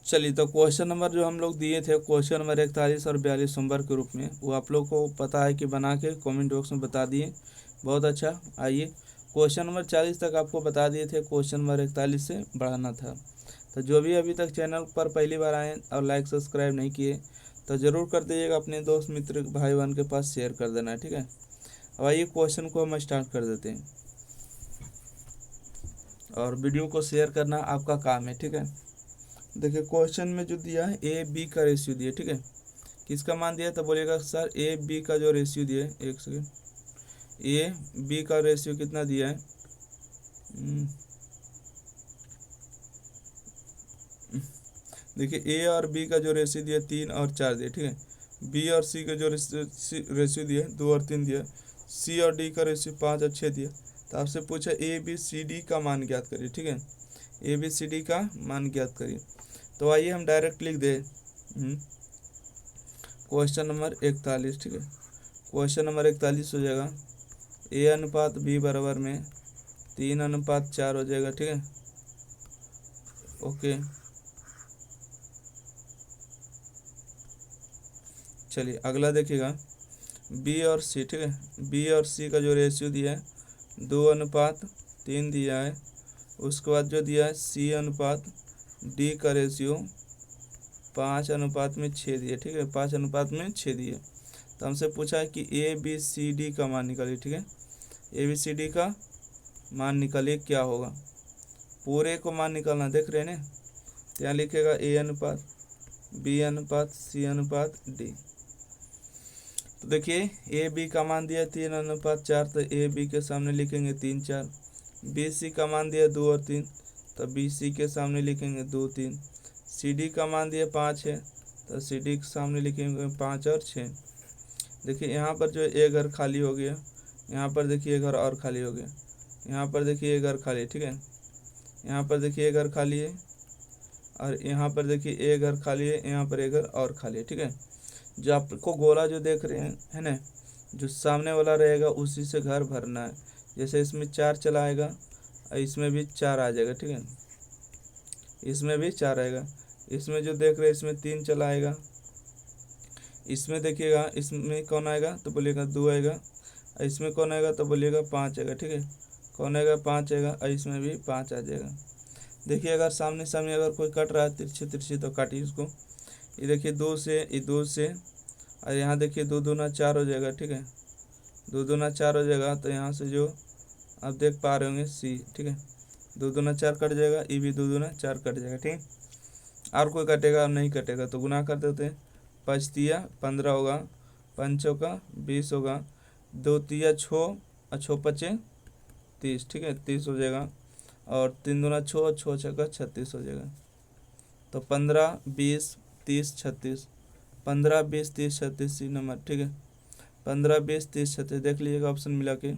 चलिए, तो question number जो हम लोग दिए थे, क्वेश्चन नंबर 41 और 42 नंबर के रूप में, वो आप लोग को पता है कि बना के कमेंट बॉक्स में बता दिए। बहुत अच्छा। आइए, क्वेश्चन नंबर 40 तक आपको बता दिए थे, क्वेश्चन नंबर 41 से बढ़ाना था। तो जो भी अभी तक चैनल पर पहली बार आए और लाइक सब्सक्राइब नहीं किए तो ज़रूर कर दीजिएगा, अपने दोस्त मित्र भाई बहन के पास शेयर कर देना है, ठीक है। अब आइए क्वेश्चन को हम स्टार्ट कर देते हैं, और वीडियो को शेयर करना आपका काम है, ठीक है। देखिए, क्वेश्चन में जो दिया है ए बी का रेशियो दिया, ठीक है। किसका मान दिया है तो बोलिएगा सर ए बी का जो रेशियो दिया है, एक सेकेंड, ए बी का रेशियो कितना दिया है। देखिए, ए और बी का जो रेशियो दिया 3 और 4 दिया, ठीक है। बी और सी का जो रेशियो दिया 2 और 3 दिया। सी और डी का रेशियो 5 और 6 दिया। तो आपसे पूछा ए बी सी डी का मान ज्ञात करिए, ठीक है। ए बी सी डी का मान ज्ञात करिए। तो आइए हम डायरेक्ट लिख दे क्वेश्चन नंबर 41, ठीक है। क्वेश्चन नंबर 41 हो जाएगा ए अनुपात बी बराबर में 3:4 हो जाएगा, ठीक है। ओके, चलिए अगला देखिएगा बी और सी, ठीक है। बी और सी का जो रेशियो दिया है 2:3 दिया है। उसके बाद जो दिया है सी अनुपात डी का रेशियो 5:6 दिया, ठीक है। 5:6 दिया। तो हमसे पूछा है कि ए बी सी डी का मान निकालिए, ठीक है। ए बी सी डी का मान निकालिए, क्या होगा। पूरे को मान निकालना, देख रहे हैं ना। तो यहाँ लिखेगा ए अनुपात बी अनुपात सी अनुपात डी। तो देखिए, ए बी का मान दिया 3:4, तो ए बी के सामने लिखेंगे 3 4। बी सी का मान दिया 2 और 3, तो बी सी के सामने लिखेंगे 2 3। सी डी का मान दिया 5 है, तो सी डी के सामने लिखेंगे 5 और 6। देखिए यहाँ पर जो एक घर खाली हो गया, यहाँ पर देखिए एक घर और खाली हो गया, यहाँ पर देखिए एक घर खाली है, ठीक है। यहाँ पर देखिए एक घर खाली है, और यहाँ पर देखिए एक घर खाली है, यहाँ पर एक घर और खाली है, ठीक है। जो आपको गोला जो देख रहे हैं, है ना, जो सामने वाला रहेगा उसी से घर भरना है। जैसे इसमें 4 चला आएगा और इसमें भी 4 आ जाएगा, ठीक है। इसमें भी 4 आएगा। इसमें जो देख रहे हैं इसमें 3 चला आएगा। इसमें देखिएगा इसमें कौन आएगा तो बोलिएगा 2 आएगा, और इसमें कौन आएगा तो बोलिएगा 5 आएगा, ठीक है। कौन आएगा 5 आएगा, और इसमें भी 5 आ जाएगा। देखिए, अगर सामने सामने अगर कोई कट रहा है तिरछे तिरछे तो काटिए इसको। ये देखिए 2 से, ये 2 से, और यहाँ देखिए 2 दूना 4 हो जाएगा, ठीक है। 2 दूना 4 हो जाएगा। तो यहाँ से जो आप देख पा रहे होंगे सी, ठीक है। 2 दूना 4 कट जाएगा, ये भी 2 दूना 4 कट जाएगा, ठीक है। और कोई कटेगा और नहीं कटेगा तो गुना कर देते हैं। 5 तिया 15 होगा, 5 चौका 20 होगा, 2 तिया 6 और 6 पचे 30, ठीक है। 30 हो जाएगा, और 3 दूना 6, 6 छक्का 36 हो जाएगा। तो 15 20 30 36, 15 20 30 36 सी नंबर, ठीक है। 15 20 30 36 देख लीजिएगा ऑप्शन मिला के,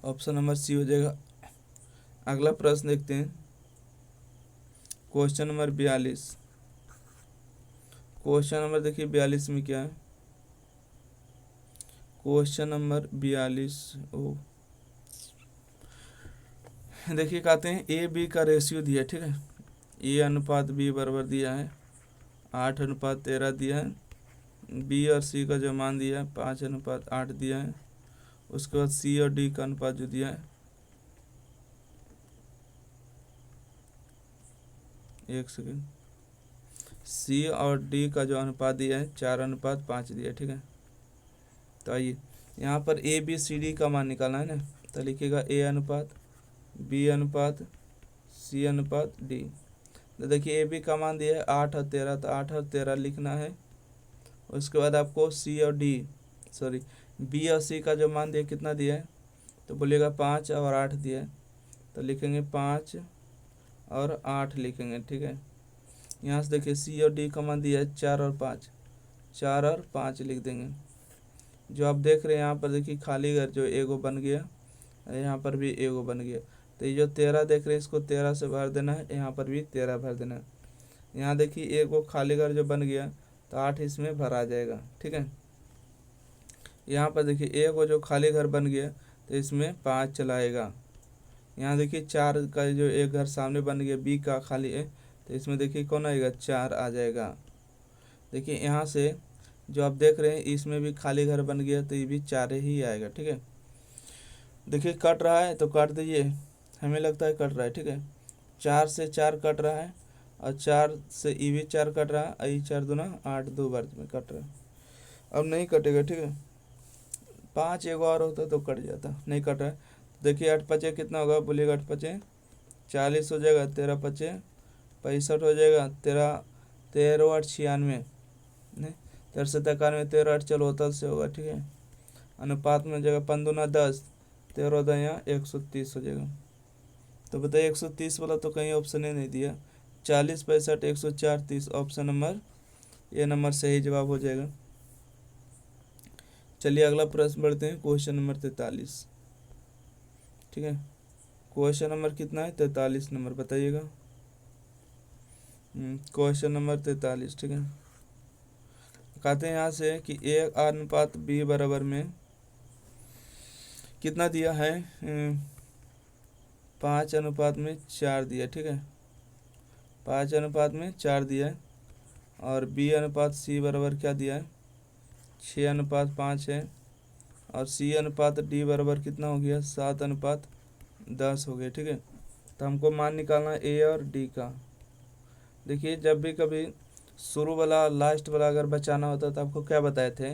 ऑप्शन नंबर सी हो जाएगा। अगला प्रश्न देखते हैं, क्वेश्चन नंबर 42। क्वेश्चन नंबर देखिए 42 में क्या है। क्वेश्चन नंबर 42 देखिए, कहते हैं ए बी का रेशियो दिया, ठीक है। ए अनुपात बी बराबर दिया है 8:13 दिया है। बी और सी का जो मान दिया है 5:8 दिया है। उसके बाद सी और डी का अनुपात जो दिया है, एक सेकेंड, सी और डी का जो अनुपात दिया है 4:5 दिया है, ठीक है। तो आइए यहाँ पर ए बी सी डी का मान निकालना है ना। तो लिखिएगा ए अनुपात बी अनुपात सी अनुपात डी। तो देखिए ए बी का मान दिया है 8 और 13, तो 8 और 13 लिखना है। उसके बाद आपको सी और डी सॉरी बी और सी का जो मान दिया कितना दिया है तो बोलिएगा 5 और 8 दिया है। तो लिखेंगे 5 और 8 लिखेंगे, ठीक है। यहाँ से देखिए सी और डी का मान दिया है 4 और 5, 4 और 5 लिख देंगे। जो आप देख रहे हैं यहाँ पर देखिए खाली घर जो एगो बन गया, यहाँ पर भी एगो बन गया। तो ये जो 13 देख रहे हैं इसको 13 से भर देना है, यहाँ पर भी 13 भर देना है। यहाँ देखिए एगो खाली घर जो बन गया तो 8 इसमें भरा जाएगा, ठीक है। यहाँ पर देखिए एगो जो खाली घर बन गया तो इसमें 5 चलाएगा। यहाँ देखिए 4 का जो एक घर सामने बन गया बी का खाली है, तो इसमें देखिए कौन आएगा, 4 आ जाएगा। देखिए यहाँ से जो आप देख रहे हैं इसमें भी खाली घर बन गया, तो ये भी 4 ही आएगा। ठीक है, देखिए कट रहा है तो काट दीजिए, हमें लगता है कट रहा है। ठीक है, 4 से 4 कट रहा है और 4 से ये भी 4 कट रहा है, ये 4 दूना 8, 2 बार में कट रहा है। अब नहीं कटेगा। ठीक है, 5 एक और होता तो कट जाता, नहीं कट रहा है। देखिए 8 पचे कितना होगा, बोलिएगा 8 पचे 40 हो जाएगा, 13 पचे 65 हो जाएगा, 13 8 96, नहीं 13 से 91, 13 8 चलो होता से होगा। ठीक है, अनुपात में हो जाएगा 5 दूना 10, 13 दया 130 हो जाएगा। तो बताइए 130 वाला तो कहीं ऑप्शन ही नहीं दिया, 40 65 104 30, ऑप्शन नंबर ए नंबर सही जवाब हो जाएगा। चलिए अगला प्रश्न बढ़ते हैं, क्वेश्चन नंबर 43। ठीक है, क्वेश्चन नंबर कितना है, 43 नंबर बताइएगा। Question number 43। ठीक है, कहते हैं यहाँ से कि ए अनुपात बी बराबर में कितना दिया है, 5:4 दिया। ठीक है, 5:4 दिया है, और बी अनुपात सी बराबर क्या दिया है, 6:5 है, और सी अनुपात डी बराबर कितना हो गया, 7:10 हो गया। ठीक है, तो हमको मान निकालना है ए और डी का। देखिए जब भी कभी शुरू वाला लास्ट वाला अगर बचाना होता तो आपको क्या बताए थे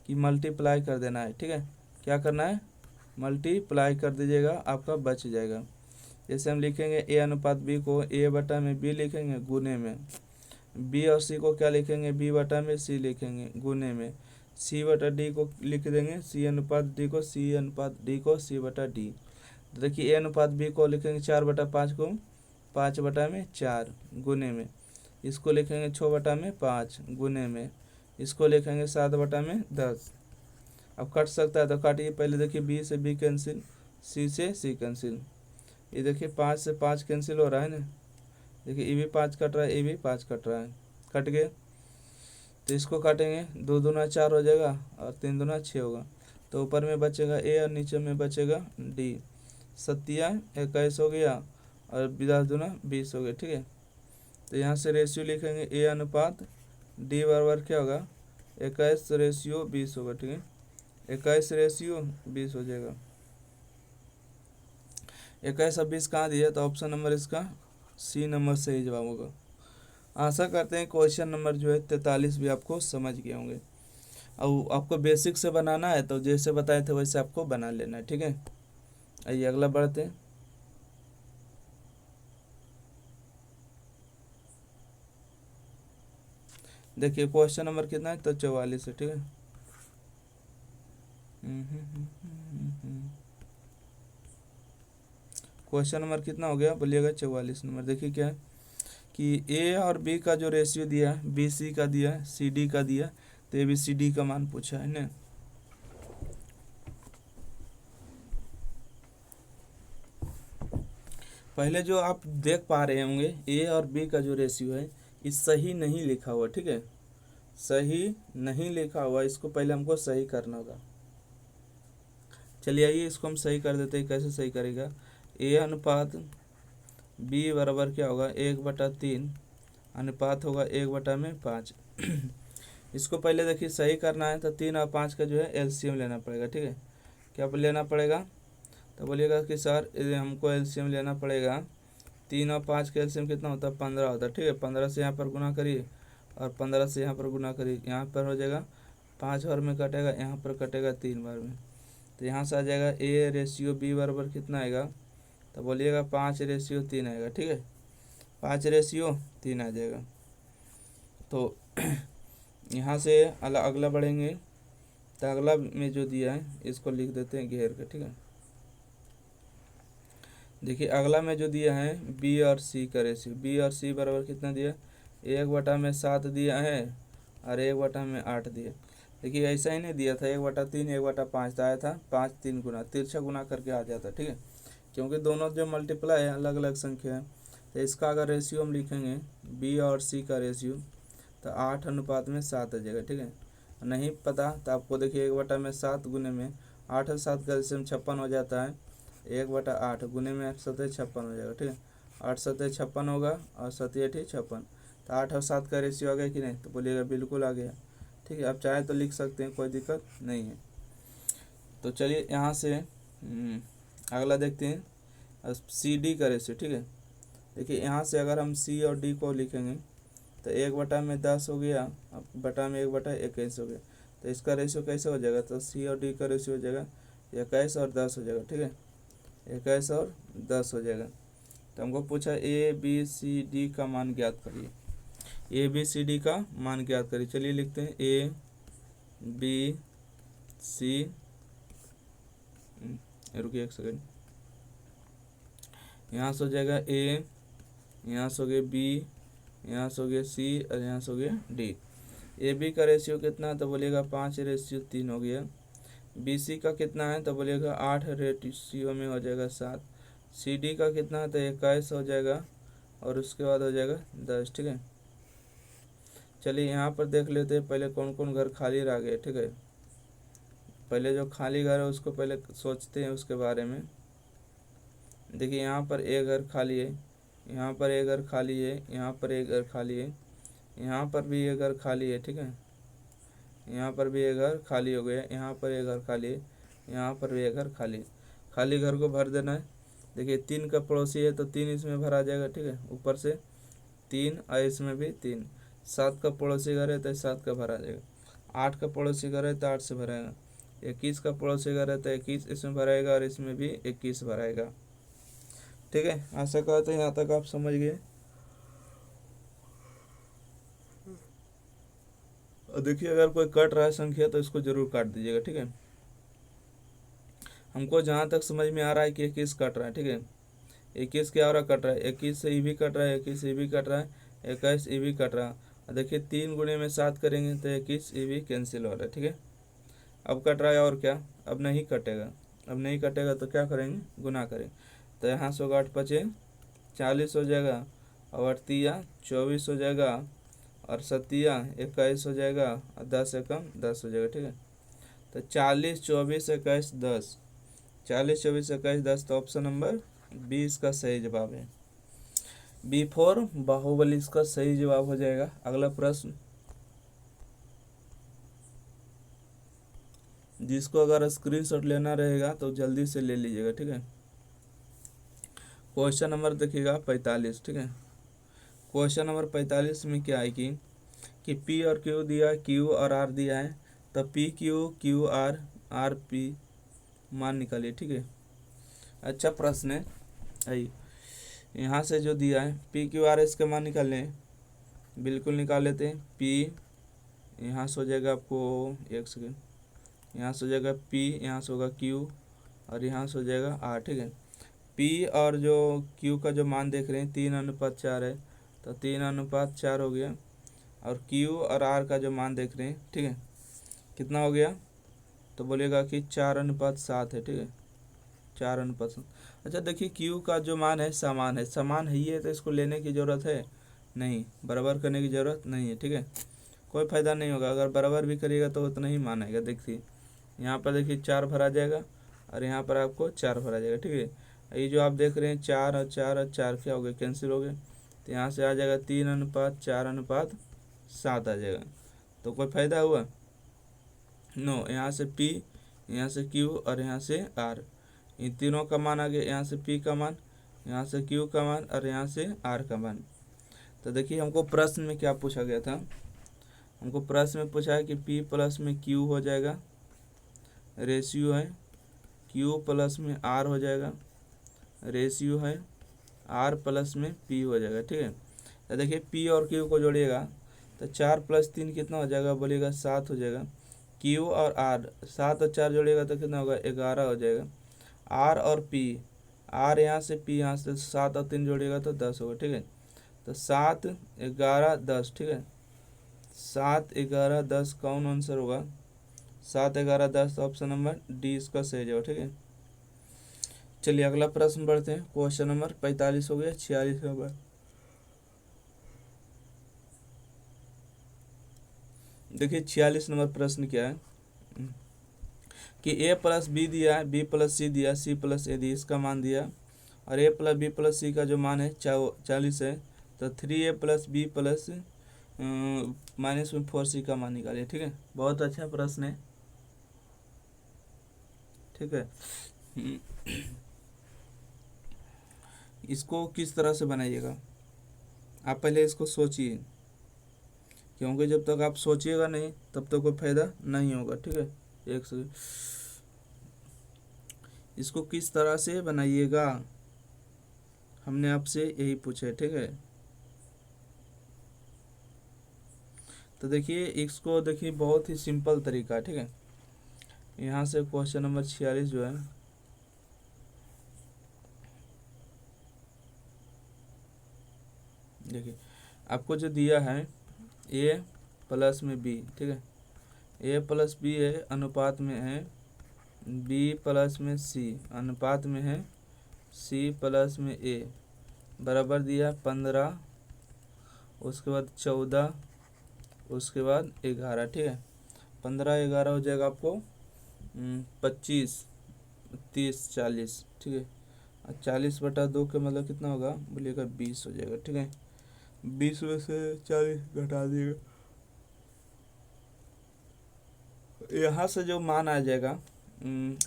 कि मल्टीप्लाई कर देना है। ठीक है, क्या करना है, मल्टीप्लाई कर दीजिएगा, आपका बच जाएगा। जैसे हम लिखेंगे ए अनुपात बी को ए बटा में बी लिखेंगे गुने में, बी और सी को क्या लिखेंगे, बी बटा में सी लिखेंगे गुने में, सी बटा डी को लिख देंगे सी अनुपात डी को, सी अनुपात डी को सी बटा डी। तो देखिए ए अनुपात बी को लिखेंगे 4/5 को 5/4 गुने में, इसको लिखेंगे 6/5 गुने में, इसको लिखेंगे 7/10। अब कट सकता है तो काटिए, पहले देखिए बी से बी कैंसिल, सी से सी कैंसिल, ये देखिए 5 से 5 कैंसिल हो रहा है ना, देखिए ये भी 5 कट रहा है, ये भी 5 कट रहा है, कट गए। तो इसको काटेंगे, 2 दूना 4 हो जाएगा और 3 दूना 6 होगा, तो ऊपर में बचेगा ए और नीचे में बचेगा डी। 7 21 हो गया और 10 दूना 20 हो गया। ठीक है, तो यहाँ से रेशियो लिखेंगे ए अनुपात डी बराबर क्या होगा, 21:20 होगा। ठीक है, 21:20 हो जाएगा। 21 और 20 कहाँ दिया, तो ऑप्शन नंबर इसका सी नंबर सही जवाब होगा। आशा करते हैं क्वेश्चन नंबर जो है 43 भी आपको समझ गए होंगे। अब आपको बेसिक से बनाना है तो जैसे बताए थे वैसे आपको बना लेना है। ठीक है, आइए अगला बढ़ते हैं। देखिए क्वेश्चन नंबर कितना है, तो 44 है। ठीक है, क्वेश्चन नंबर कितना हो गया, बोलिएगा 44 नंबर। देखिए क्या है कि ए और बी का जो रेशियो दिया है, बी सी का दिया है, सी डी का दिया, तो ए बी सी डी का मान पूछा है ना। पहले जो आप देख पा रहे होंगे ए और बी का जो रेशियो है ये सही नहीं लिखा हुआ। ठीक है, सही नहीं लिखा हुआ, इसको पहले हमको सही करना होगा। चलिए आइए इसको हम सही कर देते हैं। कैसे सही करेगा, ए अनुपात बी बराबर क्या होगा, 1/3 अनुपात होगा 1/5। इसको पहले देखिए सही करना है तो 3 और 5 का जो है एलसीएम लेना पड़ेगा। ठीक है, क्या लेना पड़ेगा, तो बोलिएगा कि सर हमको एलसीएम लेना पड़ेगा। 3 और 5 का एलसीएम कितना होता है, 15 होता है। ठीक है, 15 से यहाँ पर गुना करिए और 15 से यहाँ पर गुना करिए, यहाँ पर हो जाएगा 5 बार में कटेगा, यहाँ पर कटेगा 3 बार में, तो यहाँ से आ जाएगा ए रेशियो बी बराबर कितना आएगा, तो बोलिएगा 5:3 आएगा। ठीक है, 5:3 आ जाएगा। तो यहाँ से अगला बढ़ेंगे, तो अगला में जो दिया है इसको लिख देते हैं घेर के। ठीक है, देखिए अगला में जो दिया है बी और सी का रेशियो, बी और सी बराबर कितना दिया, 1/7 दिया है और 1/8 दिया। देखिए ऐसा ही नहीं दिया था 1/3 1/5 आया था, 5 3 गुना तिरछा गुना करके आ जाता। ठीक है, क्योंकि दोनों जो मल्टीप्लाई है अलग अलग संख्या है, तो इसका अगर रेशियो हम लिखेंगे बी और सी का रेशियो तो 8:7 आ जाएगा। ठीक है, नहीं पता तो आपको देखिए 1/7 गुने में 8 और 7 का एलसीएम 56 हो जाता है, 1/8 गुने में 8 7 56 हो जाएगा। ठीक है, 8 7 56 होगा और 7 8 56, तो 8 और 7 का रेशियो आ गया कि नहीं, तो बोलिएगा बिल्कुल आ गया। ठीक है, आप चाहे तो लिख सकते हैं, कोई दिक्कत नहीं है। तो चलिए यहाँ से अगला देखते हैं सी डी का रेशियो। ठीक है, देखिए यहाँ से अगर हम सी और डी को लिखेंगे तो 1/10 हो गया, अब बटा में 1/21 हो गया, तो इसका रेशियो कैसे हो जाएगा, तो सी और डी का रेशियो हो जाएगा 21 और 10 हो जाएगा। ठीक है, 21 और 10 हो जाएगा। तो हमको पूछा ए बी सी डी का मान ज्ञात करिए, ए बी सी डी का मान ज्ञात करिए। चलिए लिखते हैं ए बी सी, रुकिए एक सेकेंड, यहाँ से हो जाएगा ए, यहाँ से हो गया बी, यहाँ से हो गया सी और यहाँ से हो गया डी। ए बी का रेशियो कितना है, तो बोलिएगा 5:3 हो गया। बी सी का कितना है, तो बोलिएगा 8 रेशियो में हो जाएगा 7। सी डी का कितना है, तो 21 हो जाएगा और उसके बाद हो जाएगा 10। ठीक है, चलिए यहाँ पर देख लेते हैं पहले कौन कौन घर खाली रह गए। ठीक है, पहले जो खाली घर है उसको पहले सोचते हैं उसके बारे में। देखिए यहाँ पर एक घर खाली है, यहाँ पर एक घर खाली है, यहाँ पर एक घर खाली है, यहाँ पर भी एक घर खाली है। ठीक है, यहाँ पर भी एक घर खाली हो गया, यहाँ पर एक घर खाली है, यहाँ पर भी एक घर खाली है। खाली घर को भर देना है। देखिए 3 का पड़ोसी है तो 3 इसमें भरा जाएगा। ठीक है, ऊपर से 3 और इसमें भी 3। 7 का पड़ोसी घर है तो 7 का भरा जाएगा। 8 का पड़ोसी घर है तो 8 से भराएगा। 21 का पड़ोसी घर है तो 21 इसमें भराएगा और इसमें भी 21 भराएगा। ठीक है, आशा करते हैं यहाँ तक आप समझ गए। और देखिए अगर कोई कट रहा है संख्या तो इसको जरूर काट दीजिएगा। ठीक है, हमको जहाँ तक समझ में आ रहा है कि 21 कट रहा है। ठीक है, 21 क्या हो रहा, कट रहा है, 21 से ई भी कट रहा है, 21 ई भी कट रहा है, 21 ई भी कट रहा है। और देखिए 3 गुणे में 7 करेंगे तो 21 ई भी कैंसिल हो रहा है। ठीक है, अब कट रहा है और क्या, अब नहीं कटेगा। अब नहीं कटेगा तो क्या करेंगे, गुना करेंगे। तो यहाँ से होगा 8 5 40 हो जाएगा, और 8 3 24 हो जाएगा, और 7 21 हो जाएगा, और 10 एकम 10 हो जाएगा। ठीक है, तो 40 24 21 10, 40 24 21 10, तो ऑप्शन नंबर बी इसका सही जवाब है। बी फॉर बाहुबली इसका सही जवाब हो जाएगा। अगला प्रश्न, जिसको अगर स्क्रीनशॉट लेना रहेगा तो जल्दी से ले लीजिएगा। ठीक है, क्वेश्चन नंबर देखिएगा 45। ठीक है, क्वेश्चन नंबर 45 में क्या है कि पी और क्यू दिया, क्यू और आर दिया है, तो P Q Q R R P मान निकालिए। ठीक है, अच्छा प्रश्न है। आई यहाँ से जो दिया है पी क्यू आर, इसके मान निकालने हैं, बिल्कुल निकाल लेते हैं। पी यहाँ से हो जाएगा आपको, एक सेकेंड, यहाँ से हो जाएगा पी, यहाँ से होगा क्यू और यहाँ से हो जाएगा आर। ठीक है, पी और जो क्यू का जो मान देख रहे हैं 3:4 है, तो 3:4 हो गया। और क्यू और आर का जो मान देख रहे हैं, ठीक है, कितना हो गया, तो बोलेगा कि 4:7 है। ठीक है, 4:7। अच्छा देखिए क्यू का जो मान है समान है, समान है ये, तो इसको लेने की ज़रूरत है नहीं, बराबर करने की ज़रूरत नहीं है। ठीक है, कोई फ़ायदा नहीं होगा, अगर बराबर भी करिएगा तो उतना ही मान आएगा। देखिए यहाँ पर देखिए 4 भरा जाएगा और यहाँ पर आपको 4 भरा जाएगा। ठीक है, ये जो आप देख रहे हैं 4 और 4 और 4 क्या हो गए, कैंसिल हो गए, तो यहाँ से आ जाएगा 3:4:7 आ जाएगा। तो कोई फ़ायदा हुआ नो। यहाँ से P, यहाँ से Q और यहाँ से R, इन तीनों का मान आ गया। यहाँ से P का मान, यहाँ से Q का मान और यहाँ से R का मान। तो देखिए हमको प्रश्न में क्या पूछा गया था, हमको प्रश्न में पूछा है कि P प्लस में Q हो जाएगा, रेशियो है, Q प्लस में R हो जाएगा, रेशियो है, R प्लस में P हो जाएगा। ठीक है, तो देखिए P और Q को जोड़िएगा तो 4 + 3 कितना हो जाएगा, बोलिएगा 7 हो जाएगा। Q और R, 7 और 4 जोड़िएगा तो कितना होगा, 11 हो जाएगा। R और P, R यहाँ से P यहाँ से, 7 और 3 जोड़िएगा तो 10 होगा। ठीक है, तो 7 11 10। ठीक है, 7 11 10 कौन आंसर होगा, 7 11 10, ऑप्शन नंबर डी इसका सही जवाब। ठीक है, चलिए अगला प्रश्न बढ़ते हैं। क्वेश्चन नंबर 45 हो गया, 46 नंबर। देखिए 46 नंबर प्रश्न क्या है कि a + b दिया है, b + c दिया, c + a दी, इसका मान दिया और ए प्लस बी प्लस सी का जो मान है 40 है, तो 3a plus B plus -4c का मान निकालिए। ठीक है, बहुत अच्छा प्रश्न है। ठीक है, इसको किस तरह से बनाइएगा, आप पहले इसको सोचिए, क्योंकि जब तक आप सोचिएगा नहीं तब तक कोई फायदा नहीं होगा। ठीक है, एक से इसको किस तरह से बनाइएगा हमने आपसे यही पूछा है। ठीक है, तो देखिए इसको देखिए बहुत ही सिंपल तरीका है। ठीक है, यहाँ से क्वेश्चन नंबर 46 जो है, देखिए आपको जो दिया है ए प्लस में बी। ठीक है, ए प्लस बी है अनुपात में है बी प्लस में सी, अनुपात में है सी प्लस में ए, बराबर दिया 15, उसके बाद 14, उसके बाद 11। ठीक है, 15 11 हो जाएगा आपको 25 30 40। ठीक है, 40/2 के मतलब कितना होगा बोलिएगा 20 हो जाएगा। ठीक है, 20 में से 40 घटा दिएगा, यहाँ से जो मान आ जाएगा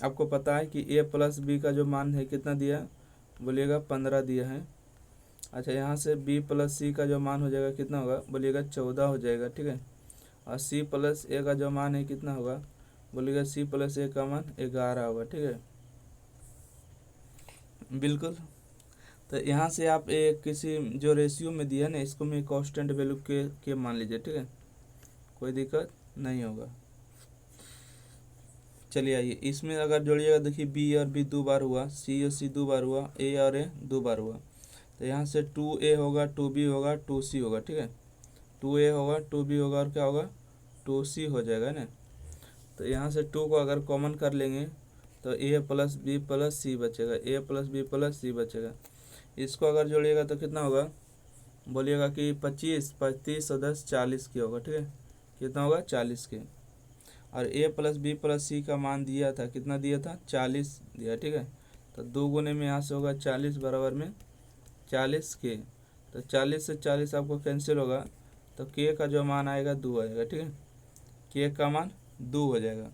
आपको पता है कि ए प्लस बी का जो मान है कितना दिया बोलिएगा 15 दिया है। अच्छा, यहाँ से बी प्लस सी का जो मान हो जाएगा कितना होगा बोलिएगा 14 हो जाएगा। ठीक है, और सी प्लस ए का जो मान है कितना होगा बोलिएगा सी प्लस ए का मान 11 होगा। ठीक है, बिल्कुल। तो यहाँ से आप एक किसी जो रेशियो में दिया ना इसको में कांस्टेंट वैल्यू के मान लीजिए। ठीक है, कोई दिक्कत नहीं होगा। चलिए आइए इसमें अगर जोड़िएगा, देखिए बी और बी 2 बार हुआ, सी और सी 2 बार हुआ, ए और ए 2 बार हुआ, तो यहाँ से 2a होगा, 2b होगा, 2c होगा। ठीक है, 2a होगा, 2b होगा और क्या होगा 2c हो जाएगा ना। तो यहाँ से 2 को अगर कॉमन कर लेंगे तो a प्लस बी प्लस सी बचेगा, a प्लस बी प्लस सी बचेगा। इसको अगर जोड़िएगा तो कितना होगा बोलिएगा कि 25 35 और 10 40 की होगा। ठीक है, कितना होगा 40 के। और a प्लस बी प्लस सी का मान दिया था, कितना दिया था 40 दिया। ठीक है, तो 2 गुने में यहाँ से होगा 40 बराबर में 40 के, तो 40 से 40 आपको कैंसिल होगा, तो के का जो मान आएगा 2 आएगा। ठीक है, के का मान 2 हो जाएगा,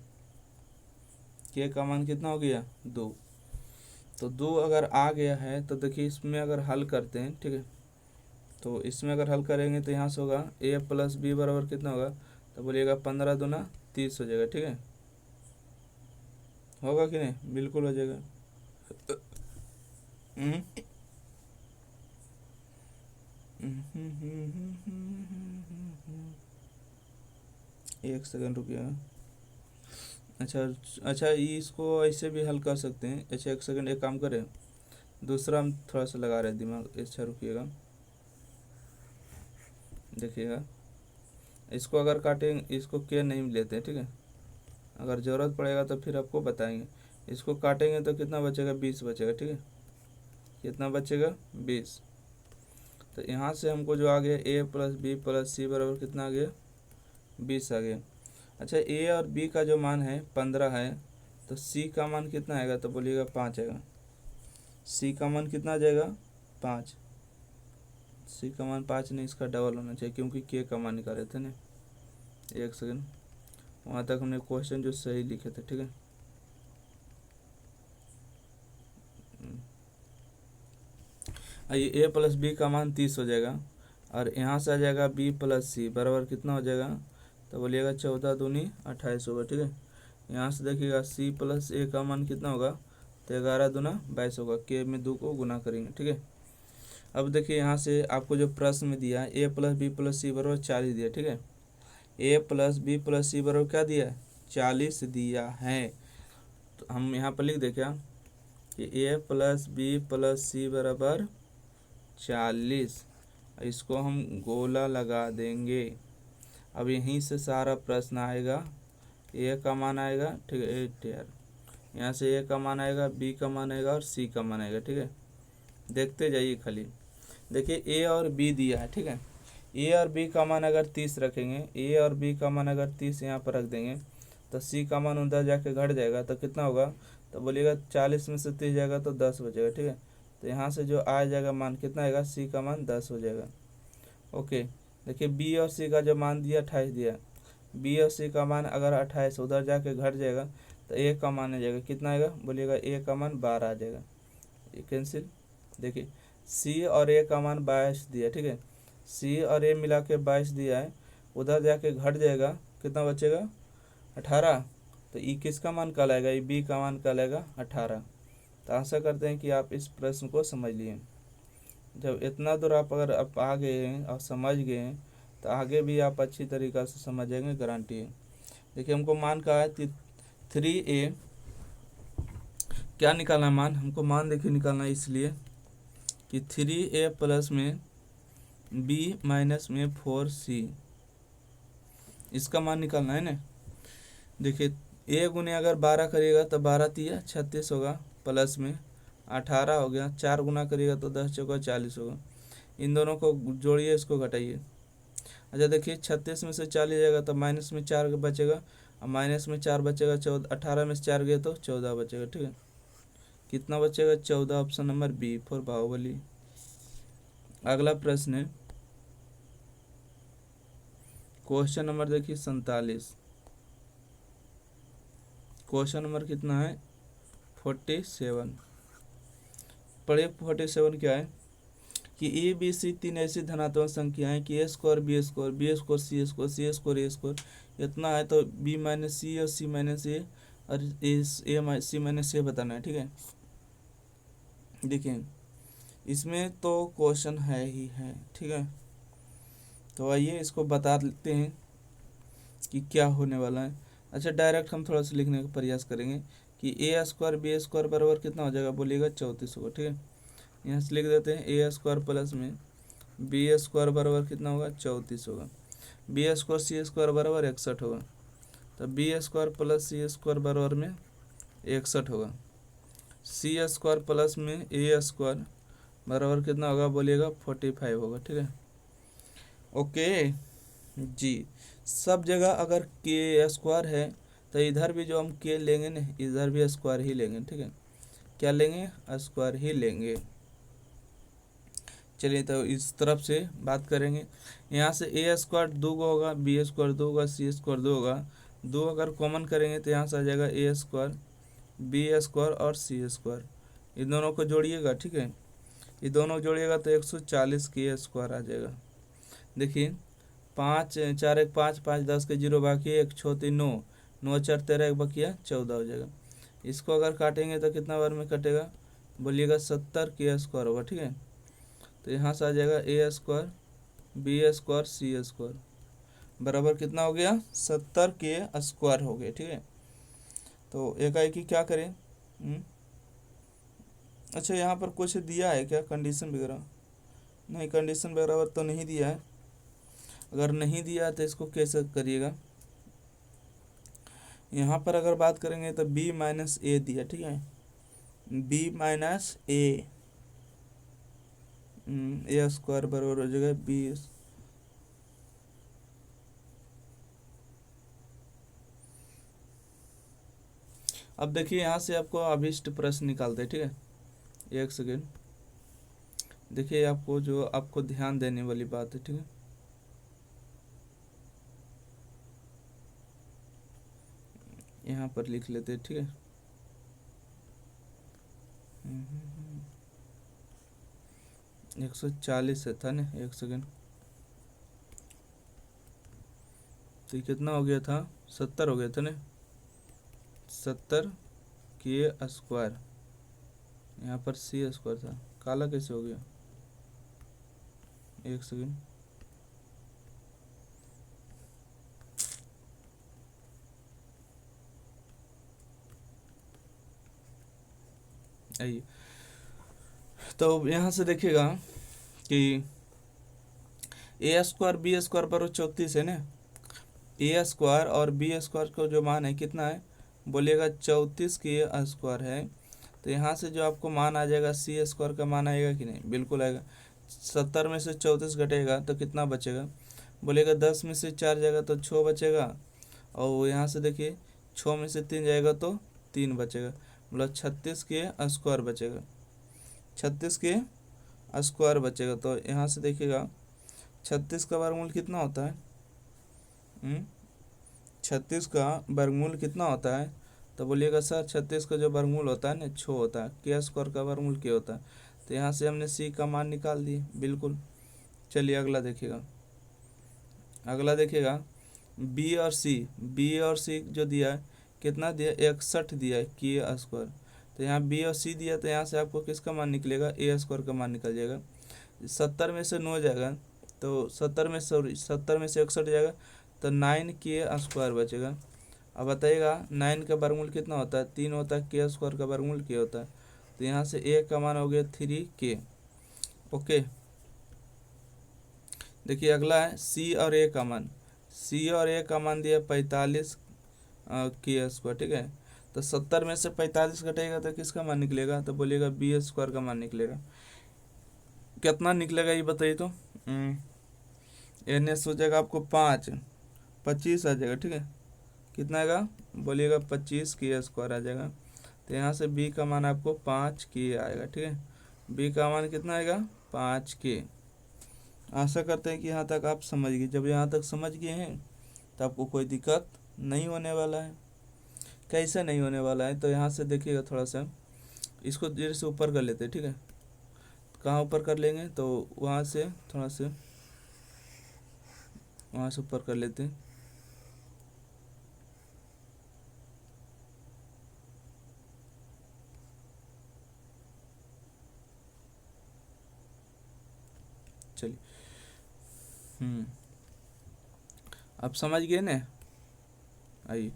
के का मान कितना हो गया 2। तो 2 अगर आ गया है तो देखिए इसमें अगर हल करते हैं, ठीक है, तो इसमें अगर हल करेंगे तो यहाँ से होगा ए प्लस बी बराबर कितना होगा, तो बोलिएगा 15 दूना 30 हो जाएगा। ठीक है, होगा कि नहीं, बिल्कुल हो जाएगा। एक सेकंड रुकिएगा। अच्छा अच्छा, इसको ऐसे भी हल कर सकते हैं। अच्छा एक सेकंड, एक काम करें, दूसरा हम थोड़ा सा लगा रहे हैं दिमाग। अच्छा रुकिएगा, देखिएगा इसको अगर काटेंगे, इसको के नहीं लेते हैं। ठीक है, अगर ज़रूरत पड़ेगा तो फिर आपको बताएंगे। इसको काटेंगे तो कितना बचेगा 20 बचेगा। ठीक है, कितना बचेगा 20। तो यहाँ से हमको जो आ गया ए प्लस बी प्लस सी बराबर कितना आ गया 20 आ गया। अच्छा, ए और बी का जो मान है 15 है, तो सी का मान कितना आएगा, तो बोलिएगा 5 आएगा। सी का मान कितना आ जाएगा 5, सी का मान 5 नहीं, इसका डबल होना चाहिए क्योंकि के का मान निकाले थे ना। एक सेकंड, वहाँ तक हमने क्वेश्चन जो सही लिखे थे। ठीक है, आइए ए प्लस बी का मान 30 हो जाएगा, और यहाँ से आ जाएगा बी प्लस सी बराबर कितना हो जाएगा, तो बोलिएगा 14 दूनी 28 होगा। ठीक है, यहाँ से देखिएगा सी प्लस ए का मान कितना होगा, तो 11 दूना 22 होगा, के में 2 को गुना करेंगे। ठीक है, अब देखिए यहाँ से आपको जो प्रश्न में दिया ए प्लस बी प्लस सी बराबर 40 दिया। ठीक है, ए प्लस बी प्लस सी बराबर क्या दिया है 40 दिया है। तो हम यहाँ पर लिख दे क्या कि ए प्लस बी प्लस सी बराबर 40, इसको हम गोला लगा देंगे। अब यहीं से सारा प्रश्न आएगा, ए का मान आएगा। ठीक है यार, यहाँ से ए का मान आएगा, बी का मान आएगा और सी का मान आएगा। ठीक है, देखते जाइए खाली। देखिए ए और बी दिया है। ठीक है, ए और बी का मान अगर 30 रखेंगे, ए और बी का मान अगर 30 यहाँ पर रख देंगे, तो सी का मान उधर जाके घट जाएगा, तो कितना होगा, तो बोलिएगा 40 में से 30 जाएगा तो 10 बचेगा। ठीक है, तो यहाँ से जो आ जाएगा मान कितना आएगा, सी का मान 10 हो जाएगा। ओके, देखिए बी और सी का जो मान दिया 28 दिया, बी और सी का मान अगर 28 उधर जाके घट जाएगा तो ए का मान आ जाएगा कितना आएगा, बोलिएगा ए का मान 12 आ जाएगा। ये कैंसिल। देखिए सी और ए का मान 22 दिया, ठीक है, सी और ए मिला के 22 दिया है, उधर जाके घट जाएगा, कितना बचेगा 18। तो ई किसका मान कहलाएगा, ये बी का मान कहलाएगा 18। तो आशा करते हैं कि आप इस प्रश्न को समझ लिए। जब इतना दूर आप अगर आप आ गए हैं और समझ गए हैं तो आगे भी आप अच्छी तरीक़ा से समझेंगे, गारंटी है। देखिए हमको मान कहा है 3a, क्या निकालना है मान, हमको मान देखिए निकालना है, इसलिए कि 3a प्लस में b माइनस में 4c, इसका मान निकालना है ना। देखिए ए गुने अगर 12 करिएगा तो 12 तिया 36 होगा, प्लस में 18 हो गया, 4 गुना करिएगा तो 10 चौका 40 होगा। इन दोनों को जोड़िए, इसको घटाइए। अच्छा देखिए 36 में से 40 जाएगा तो माइनस में 4 बचेगा, और माइनस में 4 बचेगा 14, 18 में से 4 गए तो 14 बचेगा, ठीक है। कितना बचेगा 14, option number B for Baahubali. अगला प्रश्न है क्वेश्चन नंबर देखिए 47। क्वेश्चन नंबर कितना है 47। पढ़िए 47 क्या है कि ए बी सी 3 ऐसी धनात्मक संख्याएं कि a square b square b square c square c square a square इतना है, तो बी माइनस सी और सी माइनस ए और ए सी माइनस ए बताना है, ठीक है। देखिए इसमें तो क्वेश्चन है ही है, ठीक है। तो आइए इसको बता देते हैं कि क्या होने वाला है। अच्छा डायरेक्ट हम थोड़ा सा लिखने का प्रयास करेंगे कि ए स्क्वायर बी स्क्वायर बराबर कितना हो जाएगा, बोलिएगा 34 होगा, ठीक है। यहाँ से लिख देते हैं ए स्क्वायर प्लस में बी स्क्वायर बराबर कितना होगा 34 होगा, बी स्क्वायर सी स्क्वायर बराबर 61 होगा, तो बी स्क्वायर प्लस सी स्क्वायर बराबर में 61 होगा, सी स्क्वायर प्लस में ए स्क्वायर बराबर कितना होगा, बोलिएगा 45 होगा, ठीक है। ओके जी, सब जगह अगर के स्क्वायर है तो इधर भी जो हम के लेंगे ना, इधर भी स्क्वायर ही लेंगे, ठीक है। क्या लेंगे, स्क्वायर ही लेंगे। चलिए तो इस तरफ से बात करेंगे। यहाँ से ए स्क्वायर 2 होगा, बी स्क्वायर 2 होगा, सी स्क्वायर 2 होगा, 2 अगर कॉमन करेंगे तो यहाँ से आ जाएगा ए स्क्वायर बी स्क्वायर और सी स्क्वायर। इन दोनों को जोड़िएगा, ठीक है, ये दोनों जोड़िएगा तो 140 के स्क्वायर आ जाएगा। देखिए 5 4 1 5 5 10 के 0 बाकी, 1 6 3 9 9 4 13 1 बकिया 14 हो जाएगा। इसको अगर काटेंगे तो कितना बार में कटेगा, बोलिएगा 70 के स्क्वायर होगा, ठीक है। तो यहाँ से आ जाएगा ए square b square c square बराबर कितना हो गया, 70 के स्क्वायर हो गए, ठीक है। तो एकाएक ही क्या करें। अच्छा यहाँ पर कुछ दिया है क्या, कंडीशन वगैरह, नहीं कंडीशन वगैरह तो नहीं दिया है। अगर नहीं दिया तो इसको कैसे करिएगा, यहाँ पर अगर बात करेंगे तो b माइनस ए दिया, ठीक है, b माइनस ए स्क्वायर बराबर हो जाएगा बी। अब देखिए यहाँ से आपको अभिष्ट प्रश्न निकालते हैं, ठीक है। एक सेकेंड, देखिए आपको जो आपको ध्यान देने वाली बात है, ठीक है। यहाँ पर लिख लेते हैं, ठीक है। 140 है था ना, एक सेकेंड, तो कितना हो गया था, 70 हो गया था ना, 70 के स्क्वायर, यहाँ पर सी स्क्वायर था, काला कैसे हो गया, एक सेकेंड, आइए। तो यहाँ से देखिएगा कि ए स्क्वायर बी स्क्वायर पर 34 है ना, ए स्क्वायर और बी स्क्वायर का जो मान है कितना है, बोलिएगा 34 के स्क्वायर है। तो यहाँ से जो आपको मान आ जाएगा सी स्क्वायर का मान आएगा कि नहीं, बिल्कुल आएगा। 70 में से 34 घटेगा तो कितना बचेगा, बोलिएगा 10 में से 4 जाएगा तो 6 बचेगा, और यहाँ से देखिए 6 में से 3 जाएगा तो 3 बचेगा, मतलब 36 के स्क्वायर बचेगा। 36 के स्क्वायर बचेगा। तो यहाँ से देखिएगा 36 का वर्गमूल कितना होता है, 36 का वर्गमूल कितना होता है। तो बोलिएगा सर 36 का जो वर्गमूल होता है ना 6 होता है, के स्क्वायर का वर्गमूल क्या होता है। तो यहाँ से हमने सी का मान निकाल दिए बिल्कुल। चलिए अगला देखिएगा, अगला देखिएगा बी और सी जो दिया है कितना दिया, 61 दिया है के स्क्वायर। तो यहाँ बी और सी दिया, तो यहाँ से आपको किसका मान निकलेगा, ए स्क्वायर का मान निकल जाएगा। 70 में से 9 जाएगा, तो 70 में से 61 जाएगा, तो 9 के स्क्वायर बचेगा। अब बताइएगा 9 का वर्गमूल कितना होता है, 3 होता है, के स्क्वायर का वर्गमूल क्या होता है। तो यहाँ से ए का मान हो गया 3k। ओके, देखिए अगला है सी और ए का मान। सी और ए का मान दिया 45 के स्क्वायर, ठीक है। तो 70 में से 45 घटेगा तो किसका मान निकलेगा, तो बोलिएगा बी स्क्वायर का मान निकलेगा। कितना निकलेगा ये बताइए। तो एन एस हो जाएगा आपको 25 आ जाएगा, ठीक है। कितना आएगा, बोलिएगा 25 के स्क्वायर आ जाएगा। तो यहाँ से बी का मान आपको 5 के आएगा, ठीक है। बी का मान कितना आएगा, 5 के। आशा करते हैं कि यहाँ तक आप समझ गए। जब यहाँ तक समझ गए हैं तो आपको कोई दिक्कत नहीं होने वाला है। कैसे नहीं होने वाला है, तो यहाँ से देखिएगा थोड़ा सा इसको धीरे से ऊपर कर लेते हैं, ठीक है। कहाँ ऊपर कर लेंगे, तो वहाँ से थोड़ा से वहाँ से ऊपर कर लेते हैं। चलिए अब समझ गए ना। आइए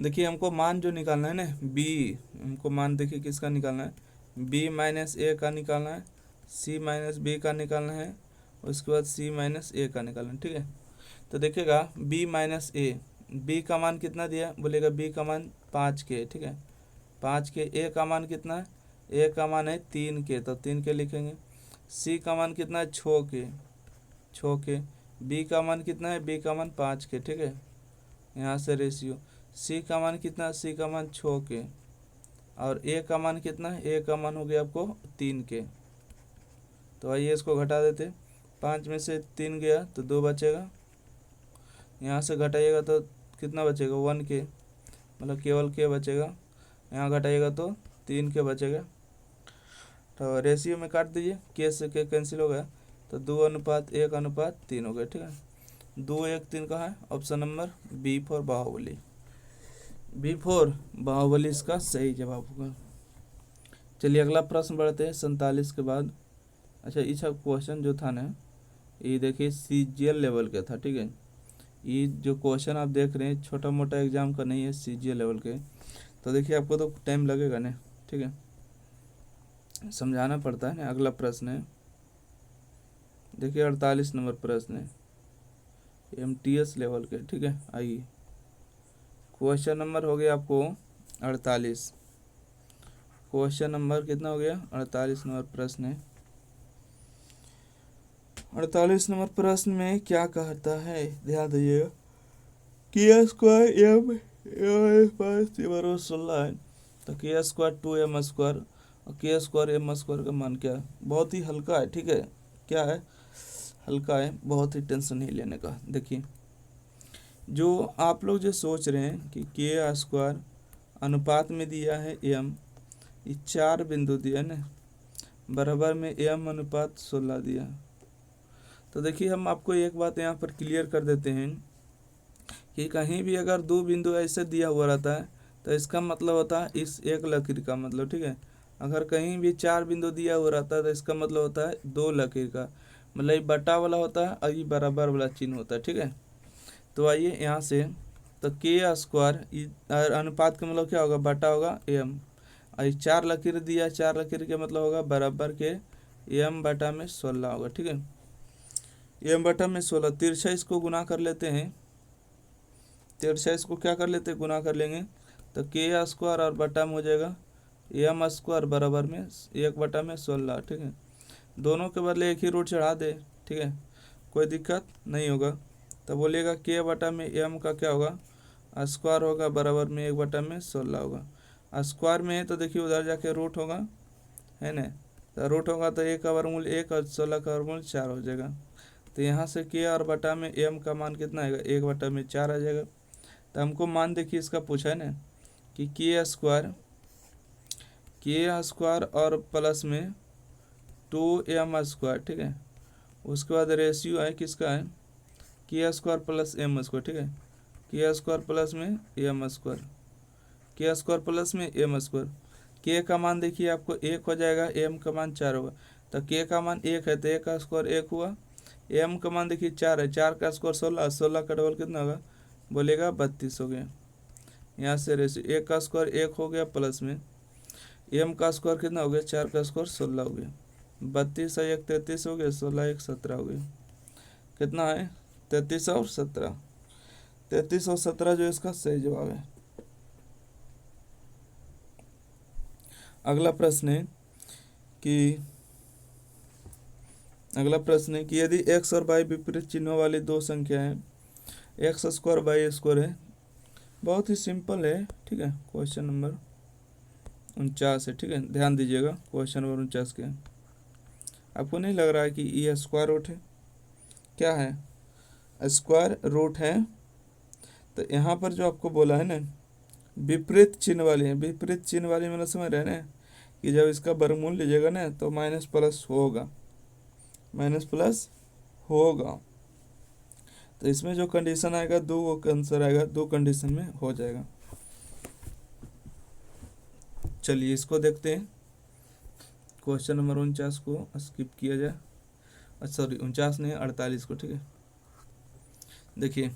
देखिए, हमको मान जो निकालना है ना बी, हमको मान देखिए किसका निकालना है, बी माइनस ए का निकालना है, सी माइनस बी का निकालना है, उसके बाद सी माइनस ए का निकालना है, ठीक है। तो देखिएगा बी माइनस ए, बी का मान कितना दिया, बोलेगा बी का मान 5 के, ठीक है, 5 के। ए का मान कितना है, ए का मान है 3 के, तो 3 के लिखेंगे। सी का मान कितना है, 6 के। बी का मान कितना है, बी का मान 5 के, ठीक है। यहाँ से रेशियो सी का मान कितना है, सी का मान 6 के, और ए का मान कितना है, ए का मान हो गया आपको 3 के। तो आइए इसको घटा देते, 5 में से 3 गया तो 2 बचेगा, यहाँ से घटाइएगा तो कितना बचेगा, 1 के, मतलब केवल के बचेगा। यहाँ घटाइएगा तो 3 के बचेगा। तो रेशियो में काट दीजिए, के से के कैंसिल हो गया, तो 2:1:3 हो गया, ठीक है। 2:1:3 कहाँ है, option number B for Baahubali. B for Baahubali इसका सही जवाब होगा। चलिए अगला प्रश्न बढ़ते हैं 47 के बाद। अच्छा इस क्वेश्चन जो था ना, ये देखिए सीजीएल लेवल का था, ठीक है। ये जो क्वेश्चन आप देख रहे हैं छोटा मोटा एग्जाम का नहीं है, सीजीएल लेवल के। तो देखिए आपको तो टाइम लगेगा ना, ठीक है, समझाना पड़ता है ना। अगला प्रश्न है देखिए 48 नंबर प्रश्न है, एमटीएस लेवल के, ठीक है। आइए क्वेश्चन नंबर हो गया आपको 48। क्वेश्चन नंबर कितना हो गया, 48 नंबर प्रश्न है। 48 नंबर प्रश्न में क्या कहता है, ध्यान दीजिएगा। के स्क्वायर एम 16 है, तो के स्क्वायर 2m स्क्वायर और के स्क्वायर एम स्क्वायर का मान क्या है। बहुत ही हल्का है, ठीक है, क्या है, हल्का है, बहुत ही टेंशन नहीं लेने का। देखिए जो आप लोग जो सोच रहे हैं कि के स्क्वायर अनुपात में दिया है एम, ये 4 बिंदु दिया ना, बराबर में एम अनुपात 16 दिया। तो देखिए हम आपको एक बात यहाँ पर क्लियर कर देते हैं कि कहीं भी अगर 2 बिंदु ऐसे दिया हुआ रहता है तो इसका मतलब होता है इस एक लकीर का मतलब, ठीक है। अगर कहीं भी 4 बिंदु दिया हुआ रहता है तो इसका मतलब होता है 2 लकीर का, मतलब ये बटा वाला होता है और ये बराबर वाला चिन्ह होता है, ठीक है। तो आइए यहाँ से, तो के स्क्वायर अनुपात का मतलब क्या होगा, बटा होगा एम, और ये 4 लकीर दिया, 4 लकीर के मतलब होगा बराबर के एम बटा में 16 होगा, ठीक है। एम बटा में 16, तिरछा इसको गुना कर लेते हैं, तिरछा इसको क्या कर लेते हैं, गुना कर लेंगे। तो के स्क्वायर और बटा में हो जाएगा एम स्क्वायर बराबर में 1 बटा में 16, ठीक है। दोनों के बदले एक ही रूट चढ़ा दे, ठीक है, कोई दिक्कत नहीं होगा। तो बोलिएगा के बटा में एम का क्या होगा, स्क्वायर होगा बराबर में 1 बटा में 16 होगा। स्क्वायर में है तो देखिए उधर जाके रूट होगा, है ना, तो रूट होगा तो 1 का वर्गमूल 1 और 16 का वर्गमूल 4 हो जाएगा। तो यहाँ से के और बटा में एम का मान कितना आएगा, 1/4 आ जाएगा। तो हमको मान देखिए इसका पूछा है ना कि के स्क्वायर और प्लस में 2m², ठीक है। उसके बाद रेशियो है किसका है, के स्क्वायर प्लस एम स्क्वायर, ठीक है। के स्क्वायर प्लस में एम स्क्वायर, के स्क्वायर प्लस में एम स्क्वायर। के का मान देखिए आपको 1 हो जाएगा, एम का मान 4 होगा। तो के का मान 1 है तो 1 का स्क्वायर 1 हुआ। एम का मान देखिए 4 है, 4 का स्क्वायर 16, 16 का डबल कितना होगा, बोलेगा 32 हो गया। यहाँ से रेशियो 1 का स्क्वायर 1 हो गया, प्लस में एम का स्क्वायर कितना हो गया, 4 का स्क्वायर 16 हो गया। 32 और 1 33 हो गया, 16 1 17 हो गया। कितना है, 33 और 17, 33 और 17 जो इसका सही जवाब है। अगला प्रश्न है कि यदि x और y विपरीत चिन्हों वाली दो संख्या है, x स्क्वायर y स्क्वायर है। बहुत ही सिंपल है, ठीक है। क्वेश्चन नंबर 49 है, ठीक है। ध्यान दीजिएगा, क्वेश्चन नंबर 49 के आपको नहीं लग रहा है कि ये स्क्वायर रूट है, क्या है, स्क्वायर रूट है। तो यहाँ पर जो आपको बोला है ना विपरीत चिन्ह वाली है, विपरीत चिन्ह वाली मतलब समझ रहे हैं ना कि जब इसका वर्गमूल लीजिएगा ना तो माइनस प्लस होगा, माइनस प्लस होगा। तो इसमें जो कंडीशन आएगा, दो आंसर आएगा, दो कंडीशन में हो जाएगा। चलिए इसको देखते हैं, क्वेश्चन नंबर 49 को स्किप किया जाए, सॉरी 49 नहीं 48 को, ठीक है। देखिए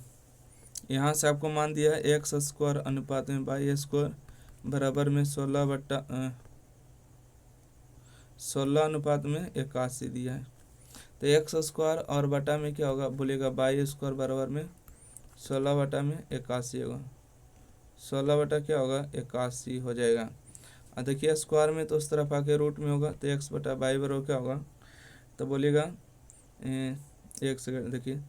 यहाँ से आपको मान दिया है एक्स स्क्वायर अनुपात में वाई स्क्वायर बराबर में 16 अनुपात में 81 दिया है। तो एक्स स्क्वायर और बटा में क्या होगा, बोलेगा वाई स्क्वायर बराबर में 16 बटा में 81 होगा, 16 बटा क्या होगा 81 हो जाएगा। और देखिए स्क्वायर में तो उस तरफ आके रूट में होगा, तो एक्स बटा वाई बराबर क्या होगा, तो बोलेगा एक सेकंड, देखिए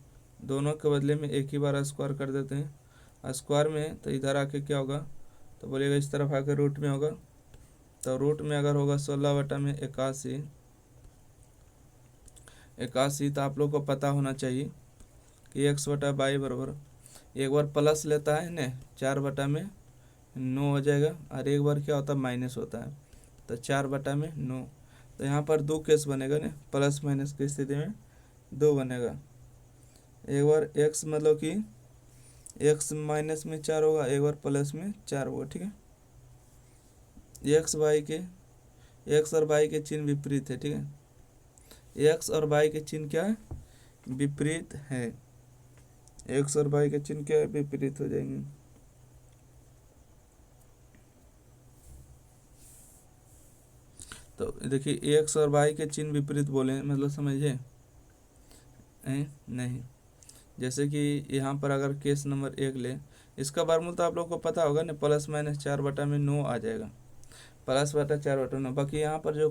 दोनों के बदले में एक ही बार स्क्वायर कर देते हैं। स्क्वायर में तो इधर आके क्या होगा, तो बोलेगा इस तरफ आके रूट में होगा। तो रूट में अगर होगा 16 बटा में 81, तो आप लोग को पता होना चाहिए कि एक्स बटा वाई बराबर एक बार प्लस लेता है ना 4 बटा में 9 हो जाएगा, और एक बार क्या होता है माइनस होता है, तो 4 बटा में 9। तो यहाँ पर दो केस बनेगा ना, प्लस माइनस की स्थिति में 2 बनेगा। एक बार x मतलब कि x माइनस में 4 होगा, एक बार प्लस में 4 होगा, ठीक है। x और y के चिन्ह विपरीत है, ठीक है। x और y के चिन्ह क्या है, विपरीत है। x और y के चिन्ह क्या है, विपरीत हो जाएंगे। तो देखिए x और y के चिन्ह विपरीत बोले मतलब समझिए नहीं। जैसे कि यहाँ पर अगर केस नंबर 1 ले, इसका वर्गमूल तो आप लोग को पता होगा ना, प्लस माइनस 4 बटा में 9 आ जाएगा, प्लस बटा 4 बटा 9। बाकी यहाँ पर जो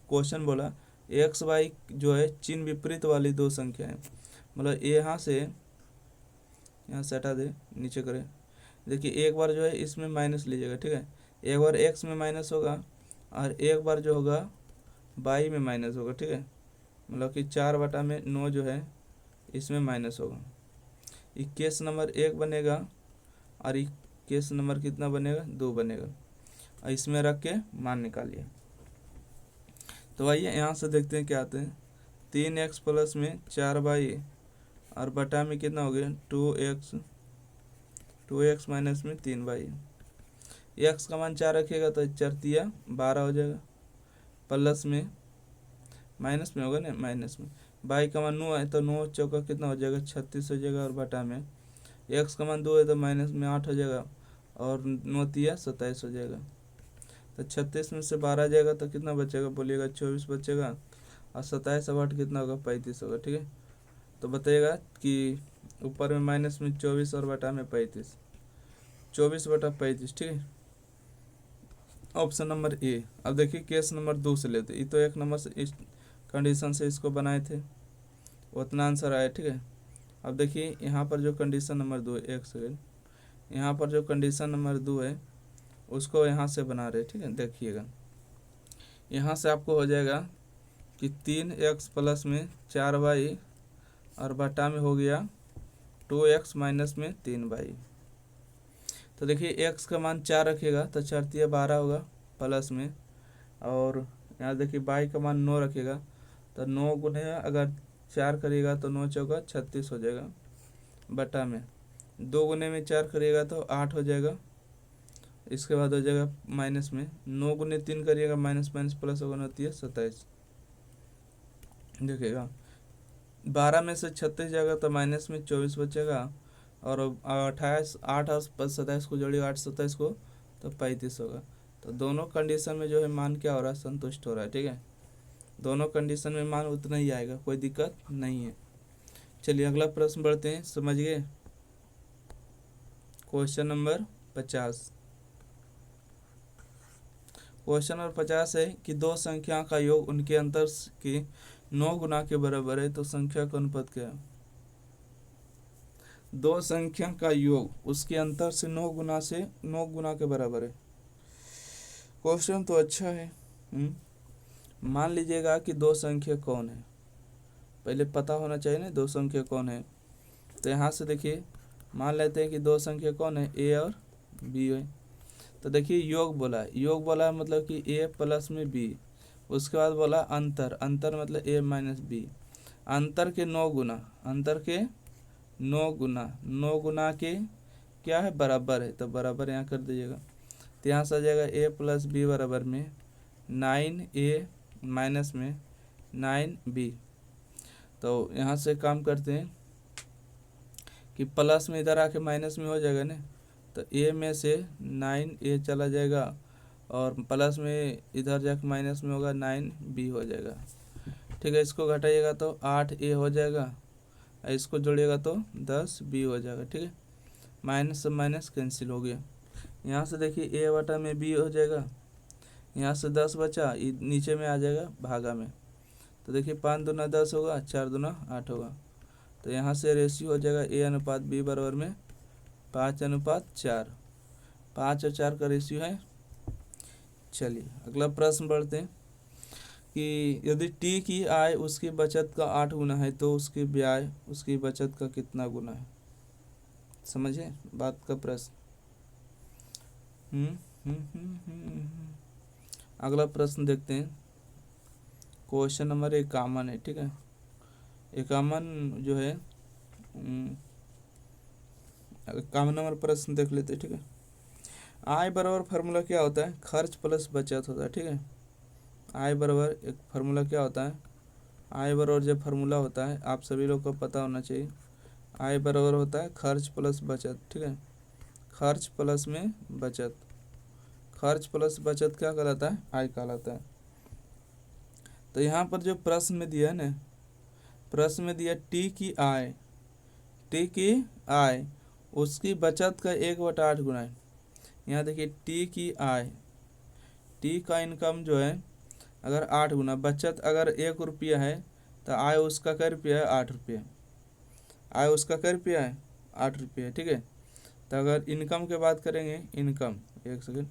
क्वेश्चन बोला एक्स वाई जो है चिन्ह विपरीत वाली दो संख्या है, मतलब यहाँ से हटा दे, नीचे करें। देखिए एक बार जो है इसमें माइनस लीजिएगा, ठीक है। एक बार एक्स में माइनस होगा और एक बार जो होगा वाई में माइनस होगा, ठीक है। मतलब कि 4 बटा में 9 जो है इसमें माइनस होगा। ये केस नंबर 1 बनेगा और ये केस नंबर कितना बनेगा, 2 बनेगा। और इसमें रख के मान निकालिए। तो आइए यहाँ से देखते हैं क्या आते हैं। 3x प्लस में 4y और बटा में कितना हो गया 2x माइनस में 3y। x का मान 4 रखिएगा तो 4 तिया 12 हो जाएगा, प्लस में माइनस में होगा ना, माइनस में y का मान 9 है तो 9 चौका कितना हो जाएगा 36 हो जाएगा, और बटा में x का मान 2 है तो माइनस में 8 हो जाएगा, और 9 तिया 27 हो जाएगा। तो 36 में से 12 जाएगा तो कितना बचेगा, बोलिएगा 24 बचेगा, और 27 और 8 कितना होगा 35 होगा, ठीक है। तो बताइएगा कि ऊपर में माइनस में 24 और बटा में 35, 24 बटा 35, ठीक है। Option number A. अब देखिए केस नंबर 2 से लेते, ये तो 1 नंबर से इस कंडीशन से इसको बनाए थे, उतना आंसर आया, ठीक है। अब देखिए यहाँ पर जो कंडीशन नंबर 2 है, एक सेकेंड, यहाँ पर जो कंडीशन नंबर 2 है उसको यहाँ से बना रहे, ठीक है। देखिएगा यहाँ से आपको हो जाएगा कि 3x प्लस में 4y और बटा में हो गया 2x माइनस में 3y। तो देखिए x का मान 4 रखेगा तो 4 तिया 12 होगा प्लस में, और यहाँ देखिए y का मान 9 रखेगा तो 9 गुने अगर 4 करिएगा तो 9 चौका 36 हो जाएगा, बटा में 2 गुने में 4 करिएगा तो 8 हो जाएगा, इसके बाद हो जाएगा माइनस में 9 गुने 3 करिएगा माइनस माइनस प्लस होगा 9 तिया 27। देखिएगा 12 में से 36 जाएगा तो माइनस में 24 बचेगा, और 28 8 और 27 को जोड़िएगा 8 27 को तो 35 होगा। तो दोनों कंडीशन में जो है मान क्या हो रहा है, संतुष्ट हो रहा है। ठीक है, दोनों कंडीशन में मान उतना ही आएगा, कोई दिक्कत नहीं है। चलिए अगला प्रश्न बढ़ते हैं, समझिए क्वेश्चन नंबर 50। क्वेश्चन नंबर 50 है कि दो संख्या का योग उनके अंतर के 9 गुना के बराबर है, तो संख्या का अनुपात क्या है। दो संख्या का योग उसके अंतर से 9 गुना के बराबर है। क्वेश्चन तो अच्छा है। मान लीजिएगा कि दो संख्या कौन है, पहले पता होना चाहिए ना दो संख्या कौन है। तो यहाँ से देखिए मान लेते हैं कि दो संख्या कौन है, ए और बी है। तो देखिए योग बोला है मतलब कि ए प्लस में बी, उसके बाद बोला अंतर मतलब ए माइनस बी। अंतर के 9 गुना के क्या है, बराबर है, तो बराबर यहाँ कर दीजिएगा। तो यहाँ से आ जाएगा ए प्लस बी बराबर में 9a माइनस में 9b। तो यहाँ से काम करते हैं कि प्लस में इधर आके माइनस में हो जाएगा ना, तो a में से 9a चला जाएगा और प्लस में इधर जाके माइनस में होगा 9b हो जाएगा। ठीक है, इसको घटाइएगा तो 8a हो जाएगा, इसको जोड़िएगा तो 10b हो जाएगा। ठीक है, माइनस से माइनस कैंसिल हो गया। यहाँ से देखिए a बटा में b हो जाएगा, यहाँ से 10 बचा, नीचे में आ जाएगा भागा में। तो देखिए 5 दूना 10 होगा, 4 दूना 8 होगा। तो यहाँ से रेशियो हो जाएगा a अनुपात b बराबर में 5:4। 5 और 4 का रेशियो है। चलिए अगला प्रश्न बढ़ते हैं कि यदि t की आय उसकी बचत का 8 गुना है तो उसकी ब्याज उसकी बचत का कितना गुना है। समझे बात का प्रश्न। अगला प्रश्न देखते हैं, क्वेश्चन नंबर 51 है। ठीक है, 51 जो है 51 नंबर प्रश्न देख लेते हैं। ठीक है, आय बराबर फार्मूला क्या होता है, खर्च प्लस बचत होता है। ठीक है, आय बराबर एक फार्मूला क्या होता है, आय बराबर जब फार्मूला होता है आप सभी लोग को पता होना चाहिए, आय बराबर होता है खर्च प्लस बचत। ठीक है, खर्च प्लस में बचत, खर्च प्लस बचत क्या कहलाता है, आय कहलाता है। तो यहाँ पर जो प्रश्न में दिया है ना, प्रश्न में दिया टी की आय उसकी बचत का 1/8 गुना है। यहाँ देखिए टी की आय, टी का इनकम जो है अगर 8 गुना, बचत अगर 1 रुपया है तो आय उसका कै रुपया है, 8 रुपया। आय उसका कै रुपया है, 8 रुपया। ठीक है, तो अगर इनकम की बात करेंगे, इनकम एक सेकेंड,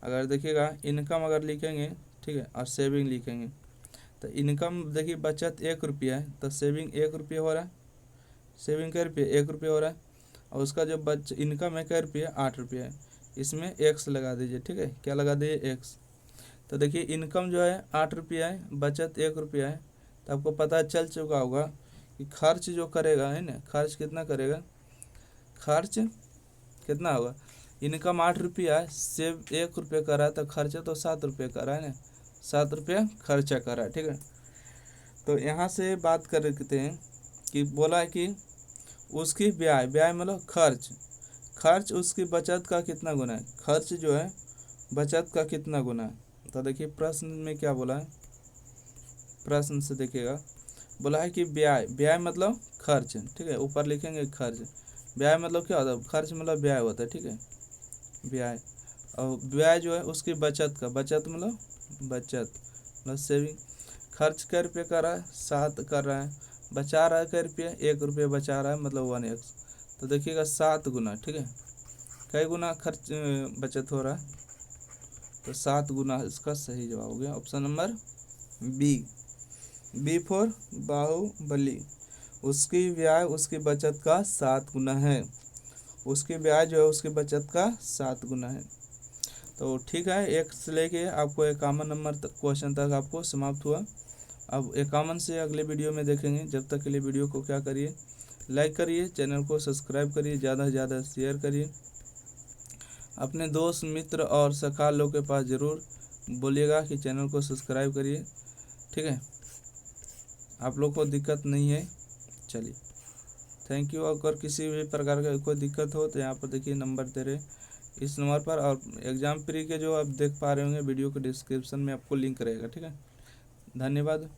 अगर देखिएगा इनकम अगर लिखेंगे, ठीक है, और सेविंग लिखेंगे तो इनकम देखिए बचत 1 रुपया है तो सेविंग 1 रुपया हो रहा है, सेविंग कै रुपया 1 रुपया हो रहा है, और उसका जो इनकम है कै रुपया 8 रुपया है, इसमें एक्स लगा दीजिए। ठीक है, क्या लगा दीजिए, एक्स। तो देखिए इनकम जो है 8 रुपया है, बचत 1 रुपया है, तो आपको पता चल चुका होगा कि खर्च जो करेगा है ना, खर्च कितना करेगा, खर्च कितना होगा, इनकम 8 रुपया है, सेव 1 रुपया कर रहा है, तो खर्चा तो 7 रुपया कर रहा है ना, 7 रुपया खर्चा कर रहा है। ठीक है, तो यहाँ से बात करते हैं कि बोला है कि उसकी ब्याज मतलब खर्च उसकी बचत का कितना गुना है, खर्च जो है बचत का कितना गुना है। तो देखिए प्रश्न में क्या बोला है, प्रश्न से देखिएगा, बोला है कि ब्याज मतलब खर्च। ठीक है, ऊपर लिखेंगे खर्च, ब्याज मतलब क्या होता है, खर्च मतलब ब्याज होता है। ठीक है, ब्याज, और ब्याज जो है उसकी बचत का, बचत मतलब सेविंग। खर्च कै रुपये कर रहा है, 7 कर रहा है, बचा रहा है कै रुपये, 1 रुपये बचा रहा है, मतलब 1x। तो देखिएगा 7 गुना। ठीक है, कई गुना खर्च बचत हो रहा है, तो 7 गुना इसका सही जवाब हो गया, option number B. B for Baahubali. उसकी ब्याज उसकी बचत का 7 गुना है। उसकी ब्याज जो है उसकी बचत का 7 गुना है। तो ठीक है, एक से लेके आपको 51 नंबर तक क्वेश्चन तक आपको समाप्त हुआ। अब 51 से अगले वीडियो में देखेंगे। जब तक के लिए वीडियो को क्या करिए, लाइक करिए, चैनल को सब्सक्राइब करिए, ज़्यादा से ज़्यादा शेयर करिए। अपने दोस्त मित्र और सखा लोग के पास ज़रूर बोलिएगा कि चैनल को सब्सक्राइब करिए। ठीक है, आप लोग को दिक्कत नहीं है। चलिए, थैंक यू। अगर किसी भी प्रकार का कोई दिक्कत हो तो यहाँ पर देखिए नंबर दे रहे इस नंबर पर, और एग्ज़ाम प्री के जो आप देख पा रहे होंगे वीडियो के डिस्क्रिप्शन में आपको लिंक रहेगा। ठीक है, धन्यवाद।